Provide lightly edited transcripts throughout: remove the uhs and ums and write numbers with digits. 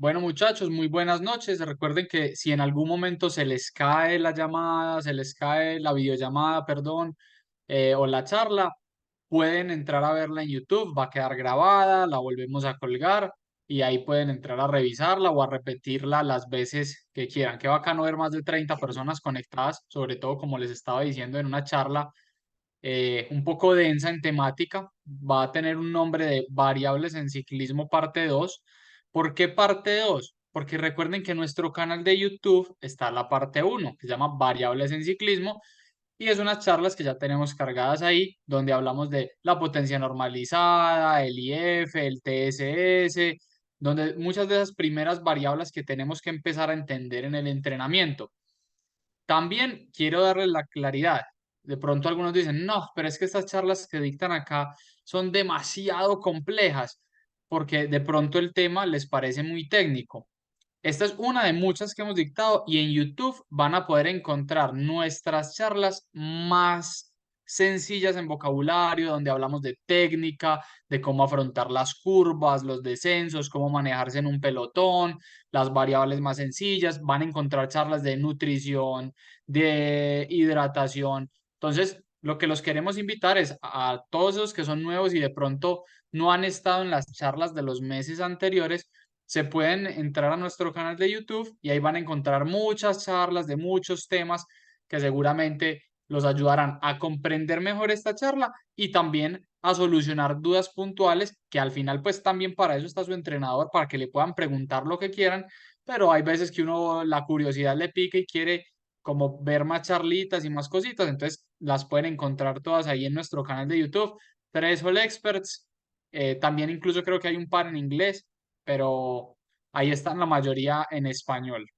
Bueno, muchachos, muy buenas noches. Recuerden que si en algún momento se les cae la llamada, se les cae la videollamada, perdón, o la charla, pueden entrar a verla en YouTube, va a quedar grabada, la volvemos a colgar y ahí pueden entrar a revisarla o a repetirla las veces que quieran. Qué bacano ver más de 30 personas conectadas, sobre todo como les estaba diciendo en una charla un poco densa en temática. Va a tener un nombre de Variables en Ciclismo parte 2. ¿Por qué parte 2? Porque recuerden que en nuestro canal de YouTube está la parte uno que se llama Variables en Ciclismo, y es unas charlas que ya tenemos cargadas ahí, donde hablamos de la potencia normalizada, el IF, el TSS, donde muchas de esas primeras variables que tenemos que empezar a entender en el entrenamiento. También quiero darles la claridad. De pronto algunos dicen, no, pero es que estas charlas que dictan acá son demasiado complejas, porque de pronto el tema les parece muy técnico. Esta es una de muchas que hemos dictado y en YouTube van a poder encontrar nuestras charlas más sencillas en vocabulario, donde hablamos de técnica, de cómo afrontar las curvas, los descensos, cómo manejarse en un pelotón, las variables más sencillas. Van a encontrar charlas de nutrición, de hidratación. Entonces, lo que los queremos invitar es a todos los que son nuevos y de pronto no han estado en las charlas de los meses anteriores, se pueden entrar a nuestro canal de YouTube y ahí van a encontrar muchas charlas de muchos temas que seguramente los ayudarán a comprender mejor esta charla y también a solucionar dudas puntuales, que al final pues también para eso está su entrenador, para que le puedan preguntar lo que quieran, pero hay veces que uno la curiosidad le pica y quiere como ver más charlitas y más cositas, entonces las pueden encontrar todas ahí en nuestro canal de YouTube, Tres All Experts. También incluso creo que hay un par en inglés, pero ahí están la mayoría en español.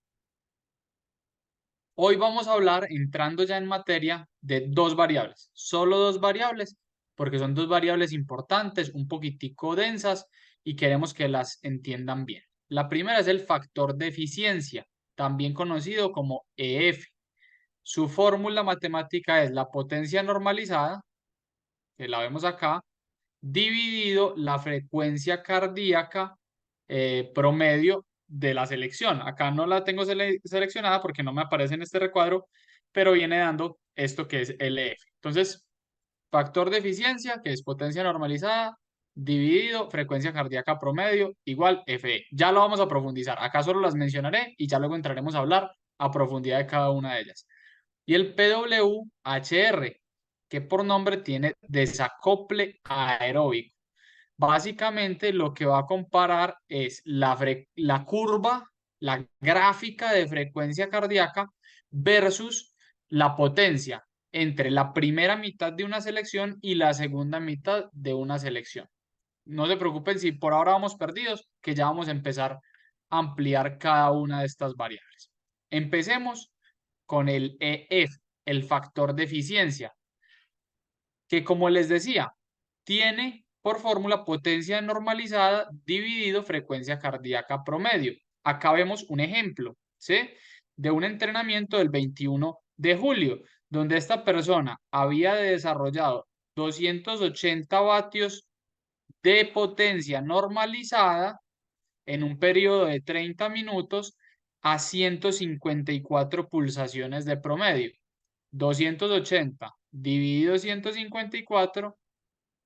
Hoy vamos a hablar, entrando ya en materia, de dos variables, solo dos variables, porque son dos variables importantes, un poquitico densas y queremos que las entiendan bien. La primera es el factor de eficiencia, también conocido como EF. Su fórmula matemática es la potencia normalizada, que la vemos acá, dividido la frecuencia cardíaca promedio de la selección. Acá no la tengo seleccionada porque no me aparece en este recuadro, pero viene dando esto que es LF. Entonces, factor de eficiencia, que es potencia normalizada, dividido frecuencia cardíaca promedio, igual FE. Ya lo vamos a profundizar. Acá solo las mencionaré y ya luego entraremos a hablar a profundidad de cada una de ellas. Y el PWHR, que por nombre tiene desacople aeróbico. Básicamente lo que va a comparar es la curva, la gráfica de frecuencia cardíaca versus la potencia entre la primera mitad de una selección y la segunda mitad de una selección. No se preocupen si por ahora vamos perdidos, que ya vamos a empezar a ampliar cada una de estas variables. Empecemos con el EF, el factor de eficiencia, que como les decía, tiene por fórmula potencia normalizada dividido frecuencia cardíaca promedio. Acá vemos un ejemplo, ¿sí? De un entrenamiento del 21 de julio, donde esta persona había desarrollado 280 vatios de potencia normalizada en un periodo de 30 minutos a 154 pulsaciones de promedio. 280 dividido 154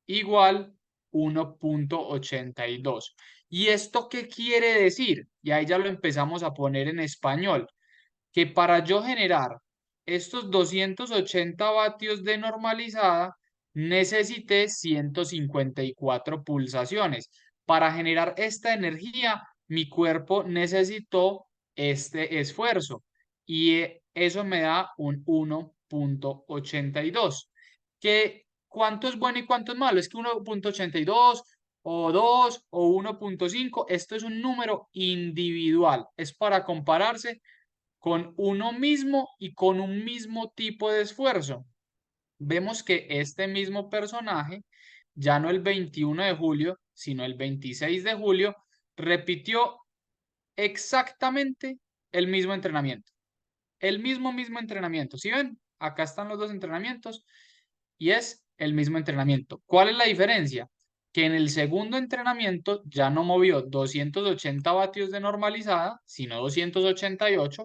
igual 1,82. ¿Y esto qué quiere decir? Y ahí ya lo empezamos a poner en español, que para yo generar estos 280 vatios de normalizada, necesité 154 pulsaciones. Para generar esta energía, mi cuerpo necesitó este esfuerzo y eso me da un 1,82. ¿Qué, cuánto es bueno y cuánto es malo? Es que 1,82 o 2 o 1,5, esto es un número individual, es para compararse con uno mismo y con un mismo tipo de esfuerzo. Vemos que este mismo personaje, ya no el 21 de julio, sino el 26 de julio, repitió exactamente el mismo entrenamiento. El mismo entrenamiento. ¿Sí ven? Acá están los dos entrenamientos y es el mismo entrenamiento. ¿Cuál es la diferencia? que en el segundo entrenamiento ya no movió 280 vatios de normalizada, sino 288,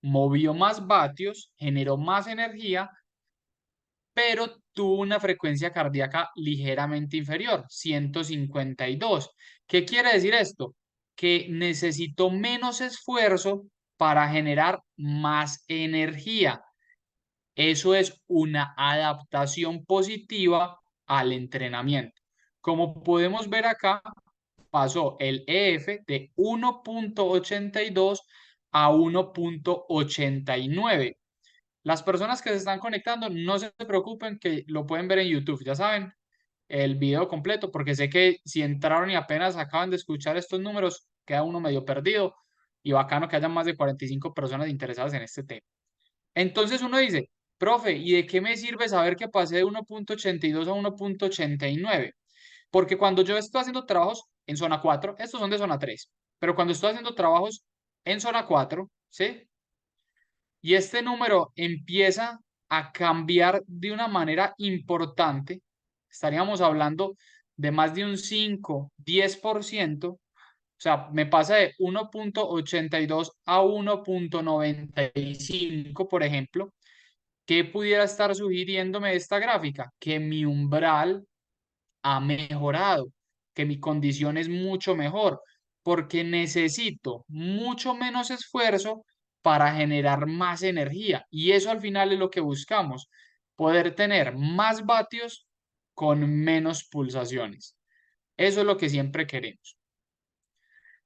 movió más vatios, generó más energía, pero tuvo una frecuencia cardíaca ligeramente inferior, 152. ¿Qué quiere decir esto? Que necesitó menos esfuerzo para generar más energía. Eso es una adaptación positiva al entrenamiento. Como podemos ver acá, pasó el EF de 1.82 a 1.89. Las personas que se están conectando, no se preocupen que lo pueden ver en YouTube, ya saben, el video completo, porque sé que si entraron y apenas acaban de escuchar estos números, queda uno medio perdido y bacano que haya más de 45 personas interesadas en este tema. Entonces uno dice, profe, ¿y de qué me sirve saber que pasé de 1.82 a 1.89? Porque cuando yo estoy haciendo trabajos en zona 4, estos son de zona 3, pero cuando estoy haciendo trabajos en zona 4, ¿sí? Y este número empieza a cambiar de una manera importante, estaríamos hablando de más de un 5, 10%, o sea, me pasa de 1.82 a 1.95, por ejemplo. ¿Qué pudiera estar sugiriéndome esta gráfica? Que mi umbral ha mejorado, que mi condición es mucho mejor, porque necesito mucho menos esfuerzo para generar más energía. Y eso al final es lo que buscamos, poder tener más vatios con menos pulsaciones. Eso es lo que siempre queremos.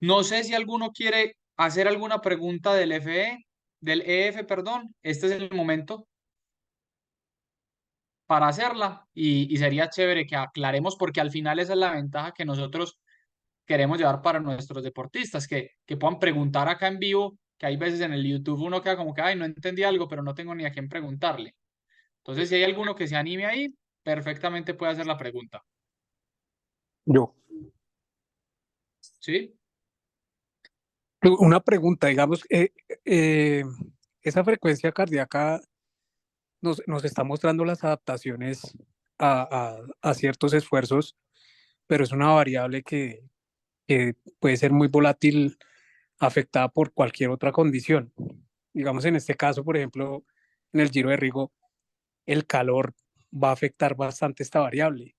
No sé si alguno quiere hacer alguna pregunta del EF, perdón. Este es el momento para hacerla y sería chévere que aclaremos porque al final esa es la ventaja que nosotros queremos llevar para nuestros deportistas, que puedan preguntar acá en vivo, que hay veces en el YouTube uno queda como que, ay, no entendí algo, pero no tengo ni a quién preguntarle. Entonces, si hay alguno que se anime ahí, perfectamente puede hacer la pregunta. Yo. ¿Sí? Una pregunta, digamos, eh, esa frecuencia cardíaca nos está mostrando las adaptaciones a ciertos esfuerzos, pero es una variable que puede ser muy volátil, afectada por cualquier otra condición. Digamos, en este caso, por ejemplo, en el Giro de Rigo, el calor va a afectar bastante esta variable.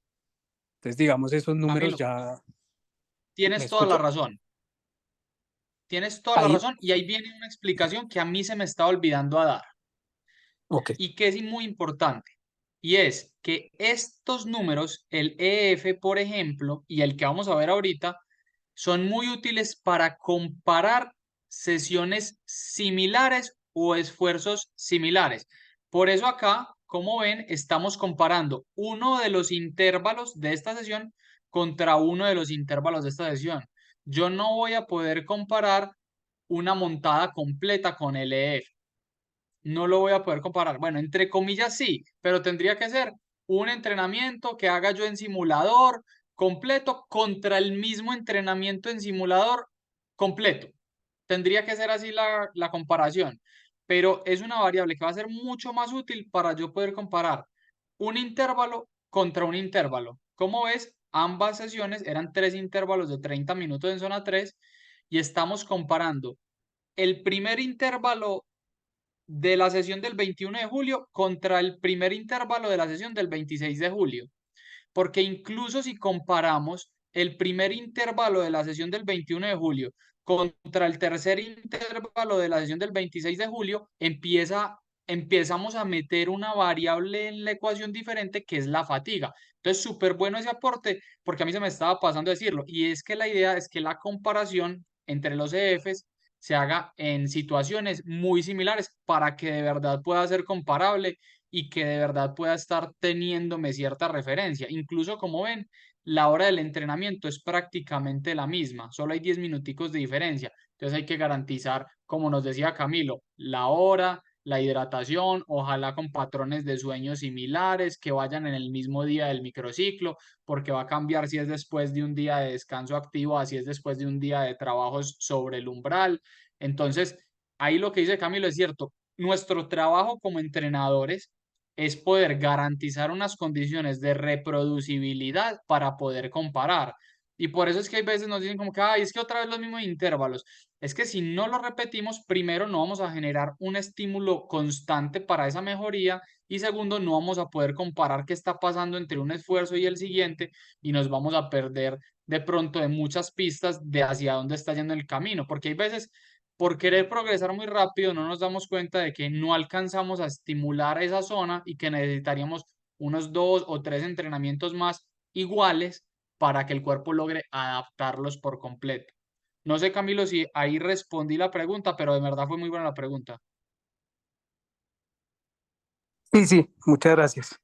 Entonces, digamos, esos números Camilo, ya... ¿Me tienes toda la escucha? razón. Tienes toda la Ahí, razón y ahí viene una explicación que a mí se me está olvidando a dar ok. y que es muy importante. Y es que estos números, el EF, por ejemplo, y el que vamos a ver ahorita, son muy útiles para comparar sesiones similares o esfuerzos similares. Por eso acá, como ven, estamos comparando uno de los intervalos de esta sesión contra uno de los intervalos de esta sesión. Yo no voy a poder comparar una montada completa con el EF. No lo voy a poder comparar. Bueno, entre comillas sí, pero tendría que ser un entrenamiento que haga yo en simulador completo contra el mismo entrenamiento en simulador completo. Tendría que ser así la comparación, pero es una variable que va a ser mucho más útil para yo poder comparar un intervalo contra un intervalo. Como ves, ambas sesiones eran tres intervalos de 30 minutos en zona 3 y estamos comparando el primer intervalo de la sesión del 21 de julio contra el primer intervalo de la sesión del 26 de julio. Porque incluso si comparamos el primer intervalo de la sesión del 21 de julio contra el tercer intervalo de la sesión del 26 de julio, empezamos a meter una variable en la ecuación diferente que es la fatiga. Entonces, súper bueno ese aporte porque a mí se me estaba pasando decirlo. Y es que la idea es que la comparación entre los EFs se haga en situaciones muy similares para que de verdad pueda ser comparable y que de verdad pueda estar teniéndome cierta referencia. Incluso como ven, la hora del entrenamiento es prácticamente la misma, solo hay 10 minuticos de diferencia. Entonces hay que garantizar, como nos decía Camilo, la hora, la hidratación, ojalá con patrones de sueño similares, que vayan en el mismo día del microciclo, porque va a cambiar si es después de un día de descanso activo, así es después de un día de trabajos sobre el umbral. Entonces, ahí lo que dice Camilo es cierto. Nuestro trabajo como entrenadores es poder garantizar unas condiciones de reproducibilidad para poder comparar. Y por eso es que hay veces nos dicen como que, ay, es que otra vez los mismos intervalos. Es que si no lo repetimos, primero no vamos a generar un estímulo constante para esa mejoría y segundo no vamos a poder comparar qué está pasando entre un esfuerzo y el siguiente y nos vamos a perder de pronto de muchas pistas de hacia dónde está yendo el camino, porque hay veces por querer progresar muy rápido no nos damos cuenta de que no alcanzamos a estimular esa zona y que necesitaríamos unos 2 o 3 entrenamientos más iguales para que el cuerpo logre adaptarlos por completo. No sé, Camilo, si ahí respondí la pregunta, pero de verdad fue muy buena la pregunta. Sí, sí, muchas gracias.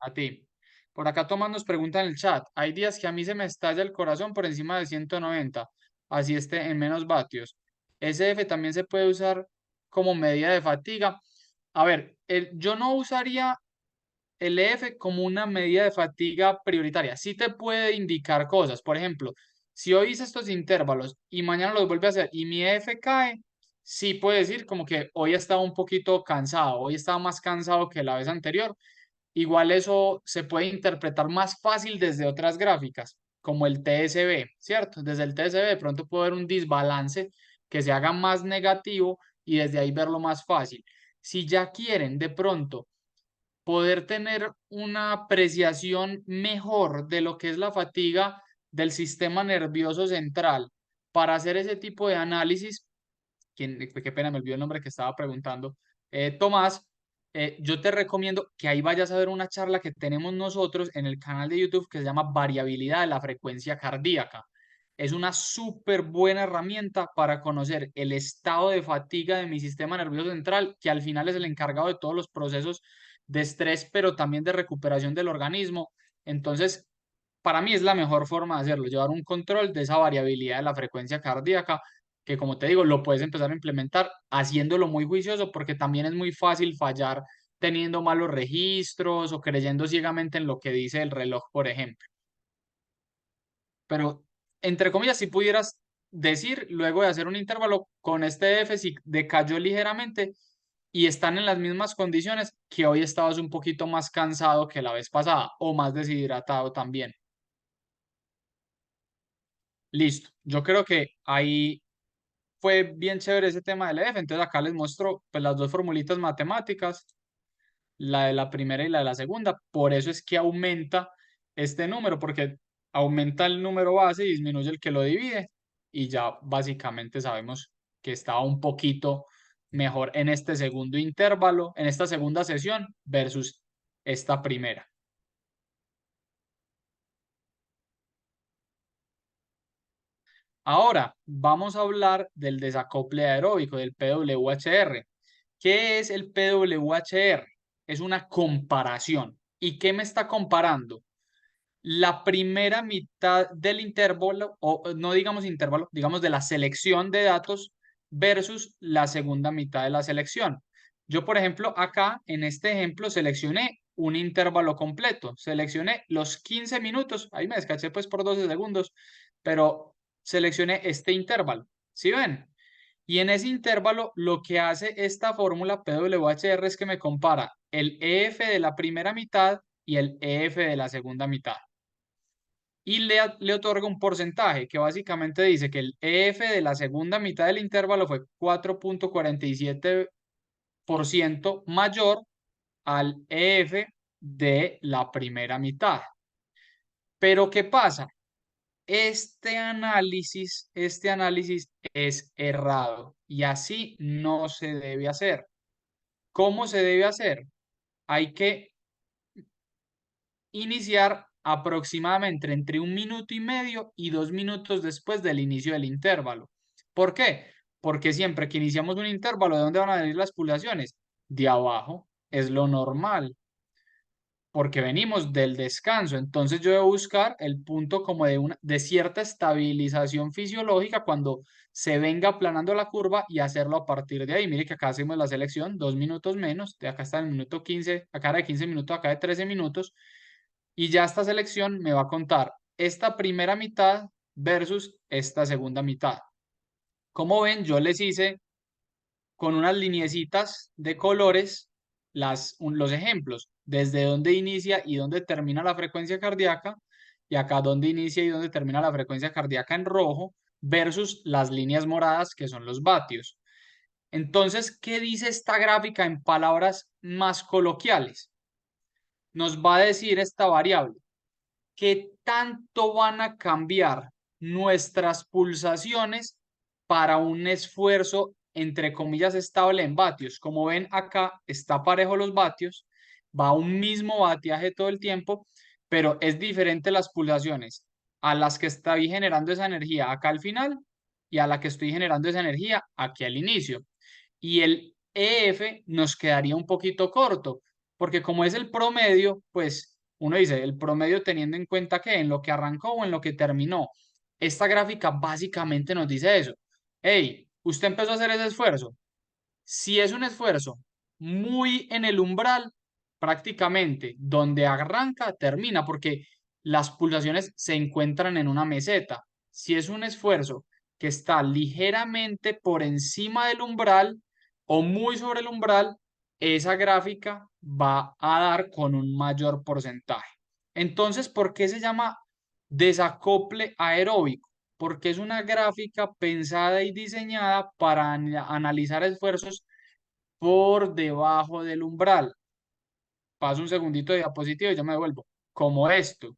A ti. Por acá Tomás nos pregunta en el chat, hay días que a mí se me estalla el corazón por encima de 190, así esté en menos vatios. SF también se puede usar como medida de fatiga. A ver, yo no usaría el EF como una medida de fatiga prioritaria. Sí te puede indicar cosas. Por ejemplo, si hoy hice estos intervalos y mañana los vuelve a hacer y mi EF cae, sí puede decir como que hoy estaba un poquito cansado, hoy estaba más cansado que la vez anterior. Igual eso se puede interpretar más fácil desde otras gráficas, como el TSB, ¿cierto? Desde el TSB de pronto puede haber un desbalance que se haga más negativo y desde ahí verlo más fácil. Si ya quieren de pronto poder tener una apreciación mejor de lo que es la fatiga del sistema nervioso central para hacer ese tipo de análisis, qué pena, me olvidó el nombre que estaba preguntando, Tomás, yo te recomiendo que ahí vayas a ver una charla que tenemos nosotros en el canal de YouTube que se llama Variabilidad de la frecuencia cardíaca. Es una súper buena herramienta para conocer el estado de fatiga de mi sistema nervioso central, que al final es el encargado de todos los procesos de estrés, pero también de recuperación del organismo. Entonces, para mí es la mejor forma de hacerlo, llevar un control de esa variabilidad de la frecuencia cardíaca que como te digo, lo puedes empezar a implementar haciéndolo muy juicioso porque también es muy fácil fallar teniendo malos registros o creyendo ciegamente en lo que dice el reloj, por ejemplo. Pero, entre comillas, si pudieras decir, luego de hacer un intervalo con este déficit decayó ligeramente y están en las mismas condiciones que hoy estabas un poquito más cansado que la vez pasada o más deshidratado también. Listo. Yo creo que ahí fue bien chévere ese tema del EF. Entonces acá les muestro pues, las dos formulitas matemáticas, la de la primera y la de la segunda. Por eso es que aumenta este número, porque aumenta el número base y disminuye el que lo divide. Y ya básicamente sabemos que estaba un poquito mejor en este segundo intervalo, en esta segunda sesión versus esta primera. Ahora vamos a hablar del desacople aeróbico, del PWHR. ¿Qué es el PWHR? Es una comparación. ¿Y qué me está comparando? La primera mitad del intervalo, o no digamos intervalo, digamos de la selección de datos versus la segunda mitad de la selección. Yo, por ejemplo, acá en este ejemplo seleccioné un intervalo completo, seleccioné los 15 minutos, ahí me descaché pues por 12 segundos, pero seleccioné este intervalo. ¿Sí ven? Y en ese intervalo lo que hace esta fórmula PWHR es que me compara el EF de la primera mitad y el EF de la segunda mitad. Y le otorga un porcentaje que básicamente dice que el EF de la segunda mitad del intervalo fue 4,47% mayor al EF de la primera mitad. Pero ¿qué pasa? Este análisis es errado y así no se debe hacer. ¿Cómo se debe hacer? Hay que iniciar aproximadamente entre 1 minuto y medio y 2 minutos después del inicio del intervalo. ¿Por qué? Porque siempre que iniciamos un intervalo, ¿de dónde van a venir las pulsaciones? De abajo, es lo normal porque venimos del descanso. Entonces yo debo buscar el punto como de cierta estabilización fisiológica cuando se venga aplanando la curva y hacerlo a partir de ahí. Mire que acá hacemos la selección, 2 minutos menos, de acá está el minuto 15, acá era de 15 minutos, acá de 13 minutos, y ya esta selección me va a contar esta primera mitad versus esta segunda mitad. Como ven, yo les hice con unas lineecitas de colores los ejemplos, desde dónde inicia y dónde termina la frecuencia cardíaca, y acá dónde inicia y dónde termina la frecuencia cardíaca en rojo, versus las líneas moradas, que son los vatios. Entonces, ¿qué dice esta gráfica en palabras más coloquiales? Nos va a decir esta variable, ¿qué tanto van a cambiar nuestras pulsaciones para un esfuerzo, entre comillas, estable en vatios? Como ven acá, está parejo los vatios, va a un mismo batiaje todo el tiempo, pero es diferente las pulsaciones a las que estoy generando esa energía acá al final y a la que estoy generando esa energía aquí al inicio. Y el EF nos quedaría un poquito corto, porque como es el promedio, pues uno dice el promedio teniendo en cuenta que en lo que arrancó o en lo que terminó. Esta gráfica básicamente nos dice eso. Hey, usted empezó a hacer ese esfuerzo. Si es un esfuerzo muy en el umbral, prácticamente donde arranca, termina, porque las pulsaciones se encuentran en una meseta. Si es un esfuerzo que está ligeramente por encima del umbral o muy sobre el umbral, esa gráfica va a dar con un mayor porcentaje. Entonces, ¿por qué se llama desacople aeróbico? Porque es una gráfica pensada y diseñada para analizar esfuerzos por debajo del umbral. Paso un segundito de diapositiva y ya me devuelvo. Como esto.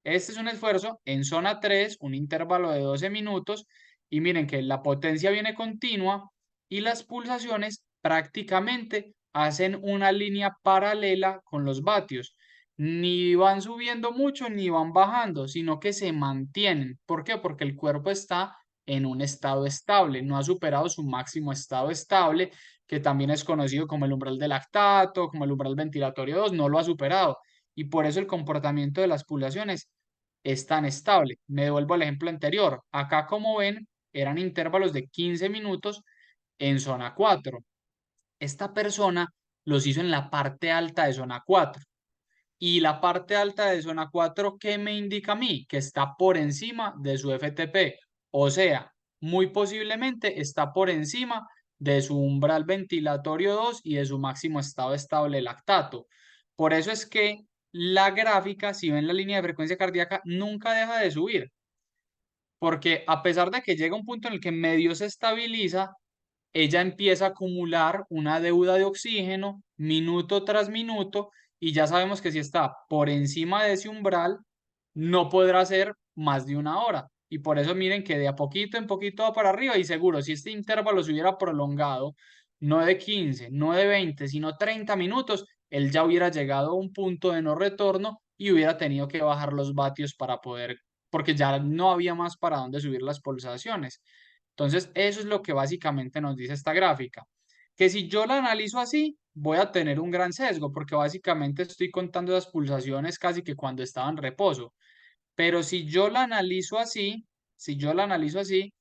Este es un esfuerzo en zona 3, un intervalo de 12 minutos, y miren que la potencia viene continua y las pulsaciones prácticamente hacen una línea paralela con los vatios. Ni van subiendo mucho ni van bajando, sino que se mantienen. ¿Por qué? Porque el cuerpo está en un estado estable, no ha superado su máximo estado estable, que también es conocido como el umbral de lactato, como el umbral ventilatorio 2, no lo ha superado. Y por eso el comportamiento de las pulsaciones es tan estable. Me devuelvo al ejemplo anterior. Acá, como ven, eran intervalos de 15 minutos en zona 4. Esta persona los hizo en la parte alta de zona 4. Y la parte alta de zona 4, ¿qué me indica a mí? Que está por encima de su FTP. O sea, muy posiblemente está por encima de su umbral ventilatorio 2 y de su máximo estado estable lactato. Por eso es que la gráfica, si ven la línea de frecuencia cardíaca, nunca deja de subir. Porque a pesar de que llega un punto en el que medio se estabiliza, ella empieza a acumular una deuda de oxígeno minuto tras minuto, y ya sabemos que si está por encima de ese umbral, no podrá ser más de una hora. Y por eso miren que de a poquito en poquito va para arriba, y seguro si este intervalo se hubiera prolongado, no de 15, no de 20, sino 30 minutos, él ya hubiera llegado a un punto de no retorno y hubiera tenido que bajar los vatios para poder, porque ya no había más para dónde subir las pulsaciones. Entonces, eso es lo que básicamente nos dice esta gráfica. Que si yo la analizo así, voy a tener un gran sesgo, porque básicamente estoy contando las pulsaciones casi que cuando estaba en reposo. Pero si yo la analizo así, si yo la analizo así,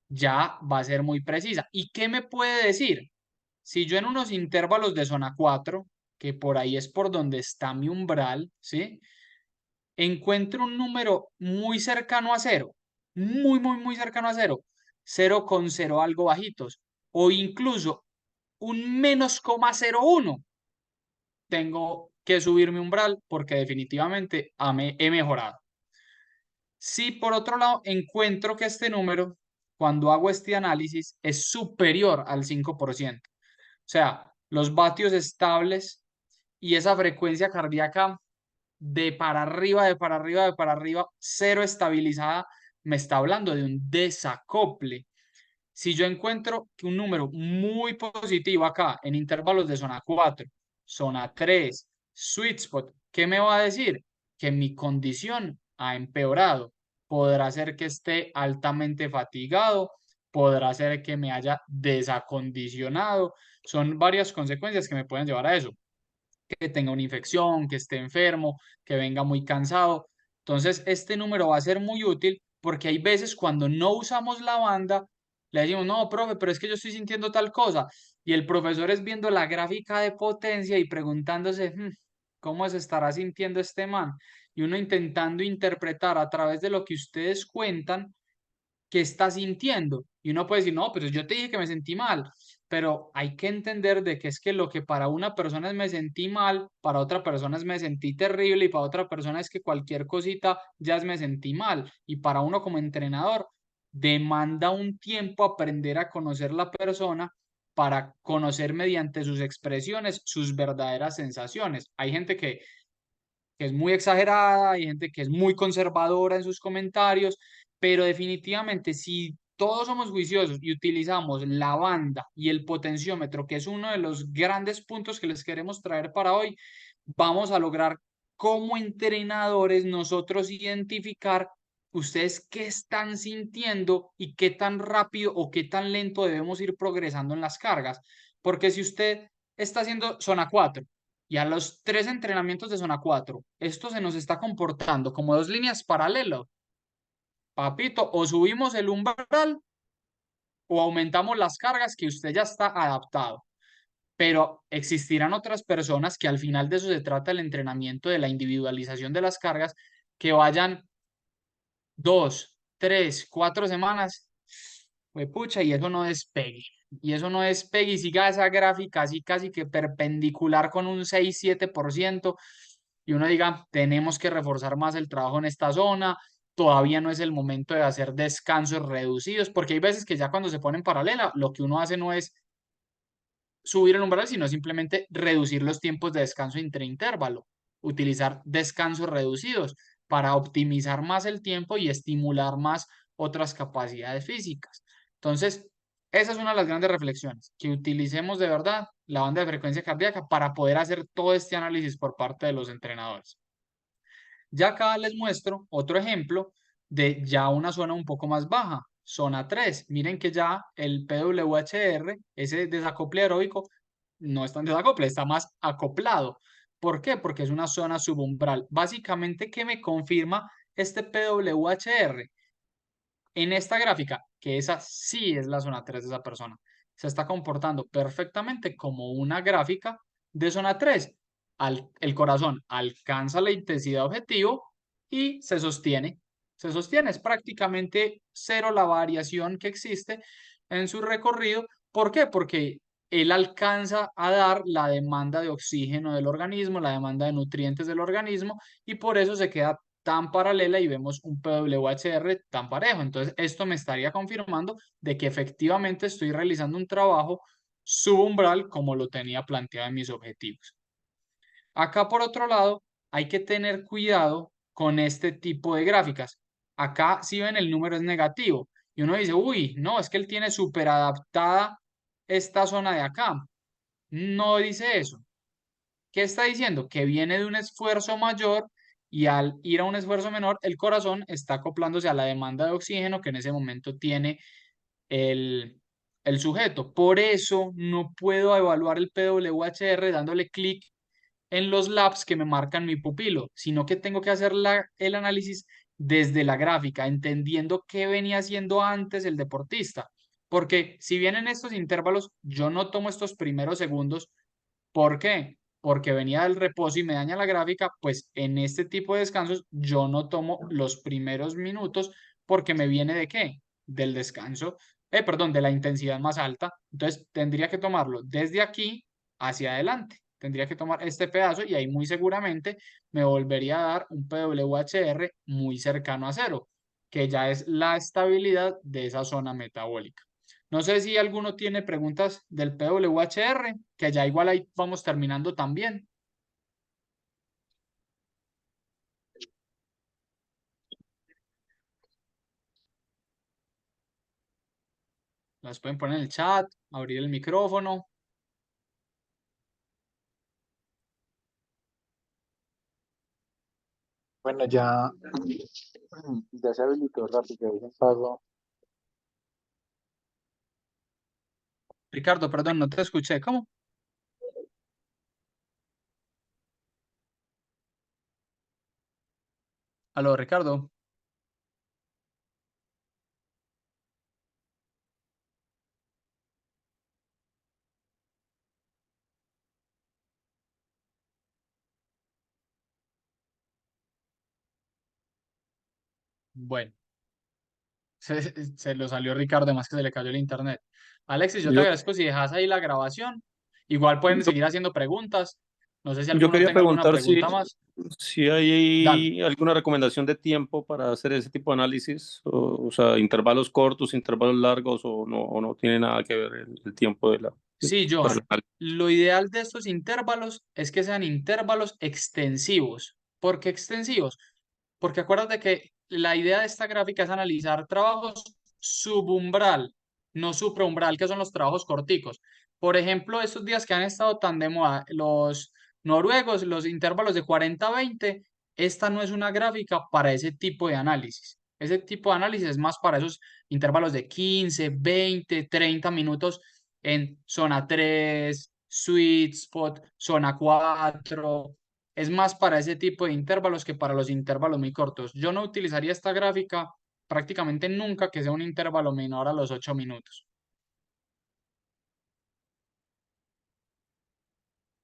ya va a ser muy precisa. ¿Y qué me puede decir? Si yo en unos intervalos de zona 4, que por ahí es por donde está mi umbral, ¿sí? Encuentro un número muy cercano a cero, muy cercano a cero, 0,0 algo bajitos, o incluso un -0,01, tengo que subir mi umbral porque definitivamente he mejorado. Si por otro lado encuentro que este número, cuando hago este análisis, es superior al 5%, o sea, los vatios estables y esa frecuencia cardíaca de para arriba, de para arriba, de para arriba, cero estabilizada, me está hablando de un desacople. Si yo encuentro que un número muy positivo acá en intervalos de zona 4, zona 3, sweet spot, ¿qué me va a decir? Que mi condición ha empeorado. Podrá ser que esté altamente fatigado, podrá ser que me haya desacondicionado. Son varias consecuencias que me pueden llevar a eso, que tenga una infección, que esté enfermo, que venga muy cansado. Entonces, este número va a ser muy útil porque hay veces cuando no usamos la banda, le decimos, no, profe, pero es que yo estoy sintiendo tal cosa. Y el profesor es viendo la gráfica de potencia y preguntándose, ¿cómo se estará sintiendo este man? Y uno intentando interpretar a través de lo que ustedes cuentan qué está sintiendo. Y uno puede decir, no, pero yo te dije que me sentí mal. pero hay que entender de que es que lo que para una persona es me sentí mal, para otra persona es me sentí terrible y para otra persona es que cualquier cosita ya es me sentí mal. Y para uno como entrenador demanda un tiempo aprender a conocer la persona para conocer mediante sus expresiones sus verdaderas sensaciones. Hay gente que es muy exagerada, hay gente que es muy conservadora en sus comentarios, pero definitivamente si todos somos juiciosos y utilizamos la banda y el potenciómetro, que es uno de los grandes puntos que les queremos traer para hoy, vamos a lograr como entrenadores nosotros identificar ustedes qué están sintiendo y qué tan rápido o qué tan lento debemos ir progresando en las cargas. Porque si usted está haciendo zona 4 y a los 3 entrenamientos de zona 4 esto se nos está comportando como dos líneas paralelas, papito, o subimos el umbral o aumentamos las cargas que usted ya está adaptado. Pero existirán otras personas que al final de eso se trata el entrenamiento de la individualización de las cargas, que vayan 2, 3, 4 semanas, pues pucha, y eso no despegue. Y eso no despegue y siga esa gráfica así casi que perpendicular con un 6, 7%, y uno diga, tenemos que reforzar más el trabajo en esta zona, todavía no es el momento de hacer descansos reducidos, porque hay veces que ya cuando se pone en paralela, lo que uno hace no es subir el umbral, sino simplemente reducir los tiempos de descanso intraintervalo, utilizar descansos reducidos para optimizar más el tiempo y estimular más otras capacidades físicas. Entonces, esa es una de las grandes reflexiones, que utilicemos de verdad la banda de frecuencia cardíaca para poder hacer todo este análisis por parte de los entrenadores. Ya acá les muestro otro ejemplo de ya una zona un poco más baja, zona 3. Miren que ya el PWHR, ese desacople aeróbico, no es tan desacople, está más acoplado. ¿Por qué? Porque es una zona subumbral. Básicamente, ¿qué me confirma este PWHR? En esta gráfica, que esa sí es la zona 3 de esa persona, se está comportando perfectamente como una gráfica de zona 3. El corazón alcanza la intensidad objetivo y se sostiene. Se sostiene, es prácticamente cero la variación que existe en su recorrido. ¿Por qué? Porque él alcanza a dar la demanda de oxígeno del organismo, la demanda de nutrientes del organismo, y por eso se queda tan paralela y vemos un PWHR tan parejo. Entonces, esto me estaría confirmando de que efectivamente estoy realizando un trabajo subumbral como lo tenía planteado en mis objetivos. Acá, por otro lado, hay que tener cuidado con este tipo de gráficas. Acá, si ven, el número es negativo y uno dice, uy, no, es que él tiene súper adaptada esta zona de acá. No dice eso. ¿Qué está diciendo? Que viene de un esfuerzo mayor y al ir a un esfuerzo menor, el corazón está acoplándose a la demanda de oxígeno que en ese momento tiene el, el sujeto. Por eso no puedo evaluar el PWHR dándole clic en los labs que me marcan mi pupilo, sino que tengo que hacer el análisis desde la gráfica, entendiendo qué venía haciendo antes el deportista. Porque si bien en estos intervalos yo no tomo estos primeros segundos, ¿por qué? Porque venía del reposo y me daña la gráfica, pues en este tipo de descansos yo no tomo los primeros minutos porque me viene de qué? Del descanso, perdón, de la intensidad más alta. Entonces tendría que tomarlo desde aquí hacia adelante. Tendría que tomar este pedazo y ahí muy seguramente me volvería a dar un PWHR muy cercano a cero, que ya es la estabilidad de esa zona metabólica. No sé si alguno tiene preguntas del PWHR, que ya igual ahí vamos terminando también. Las pueden poner en el chat, abrir el micrófono. Bueno, ya se habilitó rápido el pago. Ricardo, perdón, no te escuché. ¿Cómo? Aló, Ricardo. Bueno, Se lo salió Ricardo, además que se le cayó el internet. Alexis, yo te Yo, agradezco si dejas ahí la grabación. Igual pueden yo, seguir haciendo preguntas. No sé si Yo alguno quería tenga alguna preguntar pregunta más. si Dale. hay alguna recomendación de tiempo para hacer ese tipo de análisis, o sea, intervalos cortos, intervalos largos, o no tiene nada que ver el tiempo Sí, para el Johan. análisis. Lo ideal de estos intervalos es que sean intervalos extensivos. ¿Por qué extensivos? Porque acuérdate que la idea de esta gráfica es analizar trabajos subumbral, no supraumbral, que son los trabajos corticos. Por ejemplo, estos días que han estado tan de moda, los noruegos, los intervalos de 40-20, esta no es una gráfica para ese tipo de análisis. Ese tipo de análisis es más para esos intervalos de 15, 20, 30 minutos en zona 3, sweet spot, zona 4. Es más para ese tipo de intervalos que para los intervalos muy cortos. Yo no utilizaría esta gráfica prácticamente nunca que sea un intervalo menor a los 8 minutos.